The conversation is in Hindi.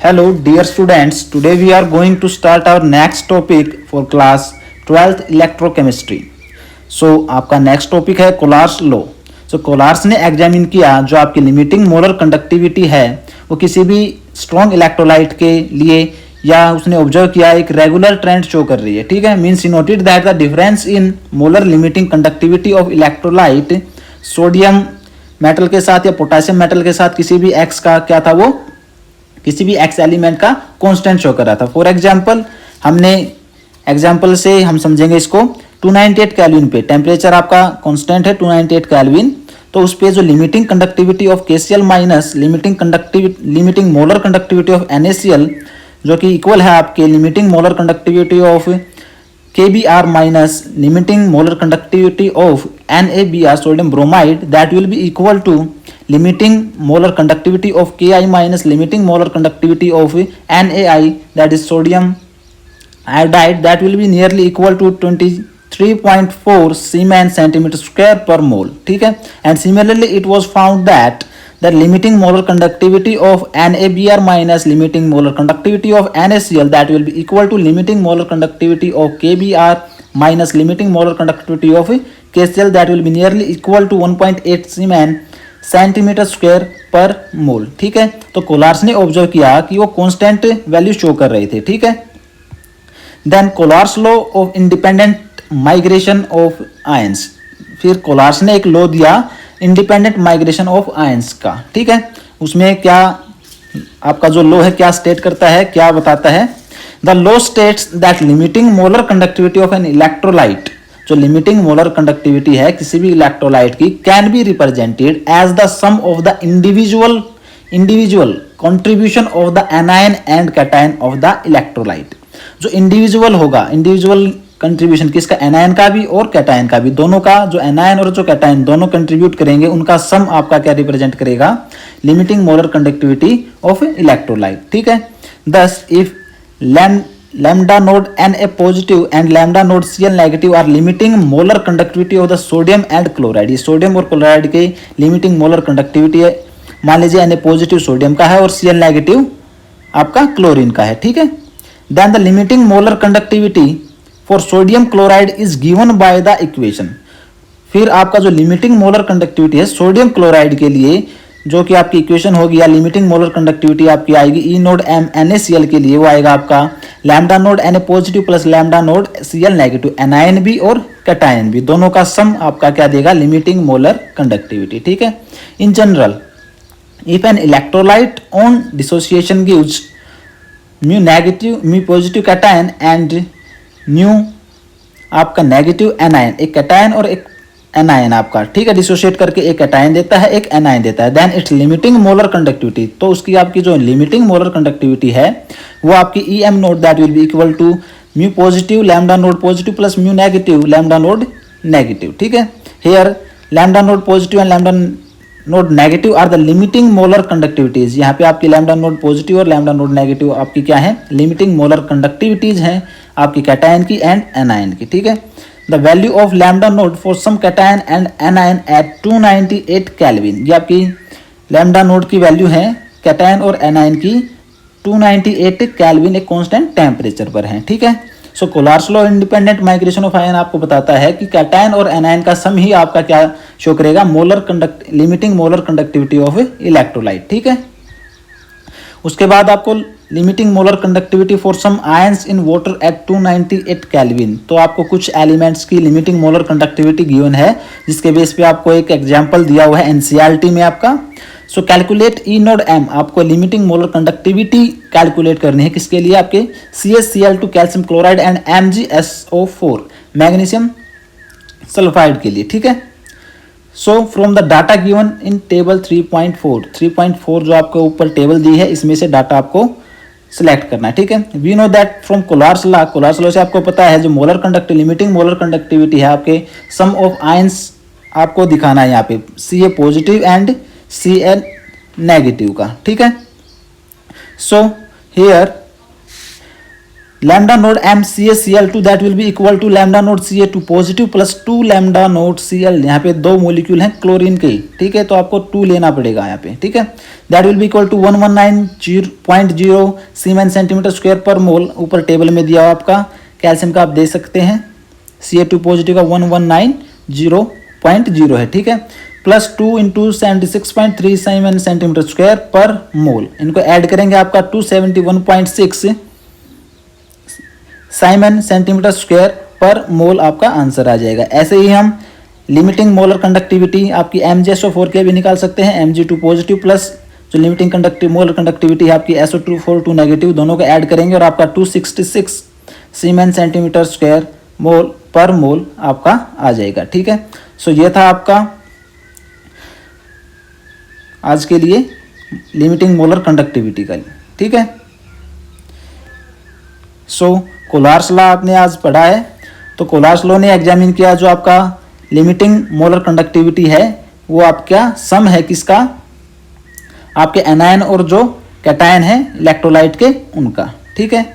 Hello dear students, today we are going to start our next topic for class 12th electrochemistry. आपका नेक्स्ट टॉपिक है कोलार्स लॉ. कोलार्स ने एग्जामिन किया जो आपकी लिमिटिंग मोलर कंडक्टिविटी है वो किसी भी स्ट्रॉन्ग इलेक्ट्रोलाइट के लिए या उसने ऑब्जर्व किया एक रेगुलर ट्रेंड शो कर रही है. ठीक है, means he noted that the difference in molar limiting conductivity of electrolyte sodium metal के साथ या पोटेशियम मेटल के साथ किसी भी एक्स का क्या था, वो किसी भी एक्स एलिमेंट का कांस्टेंट शो कर रहा था. फॉर एग्जांपल हमने एग्जांपल से हम समझेंगे इसको. 298 केल्विन पे टेम्परेचर आपका कांस्टेंट है 298 केल्विन. तो उस पे जो limiting conductivity of KCl minus limiting molar conductivity of NaCl जो कि इक्वल है आपके limiting molar conductivity of KBr minus limiting molar conductivity of NaBr sodium bromide, that will be equal to limiting molar conductivity of Ki minus limiting molar conductivity of NaI, that is sodium iodide, that will be nearly equal to 23.4 Siemens centimeter square per mole. ठीक है, and similarly it was found that the limiting molar conductivity of NaBr minus limiting molar conductivity of NaCl, that will be equal to limiting molar conductivity of KBr minus limiting molar conductivity of KCl, that will be nearly equal to 1.8 Siemens centimetre square पर मोल. ठीक है, तो कोलार्स ने ऑब्जर्व किया कि वो कांस्टेंट वैल्यू शो कर रहे थे. ठीक है, then Kohlrausch law of independent migration of ions. फिर कोलार्स ने एक लॉ दिया इंडिपेंडेंट माइग्रेशन ऑफ आयंस का. ठीक है, उसमें क्या आपका जो लॉ है क्या स्टेट करता है, क्या बताता है. The law states that limiting molar conductivity of an electrolyte, जो लिमिटिंग मोलर कंडक्टिविटी है किसी भी इलेक्ट्रोलाइट की, can be represented as the sum of the individual contribution of the anion and cation of the electrolyte. जो इंडिविजुअल होगा, इंडिविजुअल कंट्रीब्यूशन किसका, एनायन का भी और कैटायन का भी, दोनों का जो एनायन और जो कैटायन दोनों कंट्रीब्यूट करेंगे उनका सम आपका क्या रिप्रेजेंट करेगा, limiting molar conductivity of electrolyte. ठीक है, दस if lambda node Na positive and lambda node Cl negative are limiting molar conductivity of the sodium and chloride. ये सोडियम और क्लोराइड के लिमिटिंग मोलर कंडक्टिविटी है. मान लीजिए Na पॉजिटिव सोडियम का है और Cl नेगेटिव आपका क्लोरीन का है. ठीक है, then the limiting molar conductivity for sodium chloride is given by the equation. फिर आपका जो लिमिटिंग मोलर कंडक्टिविटी है सोडियम क्लोराइड के लिए जो कि आपकी इक्वेशन होगी या लिमिटिंग मोलर कंडक्टिविटी आपकी आएगी ई नोड एम NaCl के लिए, वो आएगा आपका lambda node Na positive plus lambda node Cl negative, anion भी और कैटायन भी, दोनों का सम आपका क्या देगा, लिमिटिंग मोलर कंडक्टिविटी. ठीक है, in general if an electrolyte on dissociation gives mu negative mu positive cation and mu आपका नेगेटिव एनायन, एक कैटायन और एक एनायन आपका. ठीक है, डिसोशिएट करके एक कैटायन देता है एक एनायन देता है, then its limiting molar conductivity. तो उसकी आपकी जो लिमिटिंग मोलर कंडक्टिविटी है वो आपकी EM nought that will be equal to mu positive lambda nought positive plus mu negative lambda nought negative. ठीक है, here lambda nought positive and lambda nought negative are the limiting molar conductivities. यहाँ पे आपकी लैम्डा नोड पॉजिटिव और लैम्डा नोड नेगेटिव आपकी क्या है, लिमिटिंग मोलर कंडक्टिविटीज हैं आपकी कैटायन की एंड एनायन की. ठीक है, the value of lambda node for some cation and anion at 298 Kelvin. ये आपकी lambda node की वैल्यू है कैटायन और एनायन की 298 केल्विन एक कांस्टेंट टेम्परेचर पर है. ठीक है, so Kohlrausch law independent migration of ion आपको बताता है कि कैटायन और एनायन का सम ही आपका क्या शो करेगा, limiting molar conductivity of electrolyte. ठीक है, उसके बाद आपको limiting molar conductivity for some ions in water at 298 kelvin. तो आपको कुछ एलिमेंट्स की लिमिटिंग मोलर कंडक्टिविटी गिवन है जिसके बेस पे आपको एक एग्जांपल दिया हुआ है NCERT में आपका. So calculate E nought M, आपको लिमिटिंग मोलर कंडक्टिविटी कैलकुलेट करनी है किसके लिए, आपके CaCl2 calcium chloride and MgSO4 magnesium sulphide के लिए. ठीक है, so from the data given in table 3.4 जो आपको ऊपर टेबल दी है इसमें से डाटा आपको सिलेक्ट करना है. ठीक है, we know that from Kohlrausch law से आपको पता है जो molar conductive limiting molar conductivity है आपके सम ऑफ आयंस आपको दिखाना है यहाँ पे Ca positive and Cl negative का. ठीक है, so here lambda node MCaCl2 that will be equal to lambda node Ca2 positive plus 2 lambda node Cl। यहाँ पे दो मोलिक्यूल हैं क्लोरीन के, ठीक है, तो आपको 2 लेना पड़ेगा यहाँ पे, ठीक है। That will be equal to 119.0 siemens centimetre square पर मोल। ऊपर टेबल में दिया हुआ आपका कैल्शियम का, आप दे सकते हैं Ca2 पॉजिटिव का 119.0 है, ठीक है, प्लस 2 इंटू 76.3 सीमेन सेंटीमीटर स्क्वायर पर मोल। इनको ऐड करेंगे आपका 271.6 साइमन सेंटीमीटर स्क्वायर पर मोल आपका आंसर आ जाएगा। ऐसे ही हम लिमिटिंग मोलर कंडक्टिविटी आपकी MgSO4 के भी निकाल सकते हैं। Mg2 पॉजिटिव प्लस जो लिमिटिंग मोलर कंडक्टिविटी है आपकी SO2 नेगेटिव, दोनों को ऐड करेंगे और आपका 266 सीमेन सेंटीमीटर स्क्वायर मोल पर मोल आपका आ जाएगा, ठीक है। सो ये था आपका आज के लिए लिमिटिंग मोलर कंडक्टिविटी का, ठीक है। सो कोलार्स लॉ आपने आज पढ़ा है। तो कोलार्स लॉ ने एग्जामिन किया जो आपका लिमिटिंग मोलर कंडक्टिविटी है वो आपका सम है किसका, आपके एनायन और जो कैटायन है इलेक्ट्रोलाइट के, उनका, ठीक है।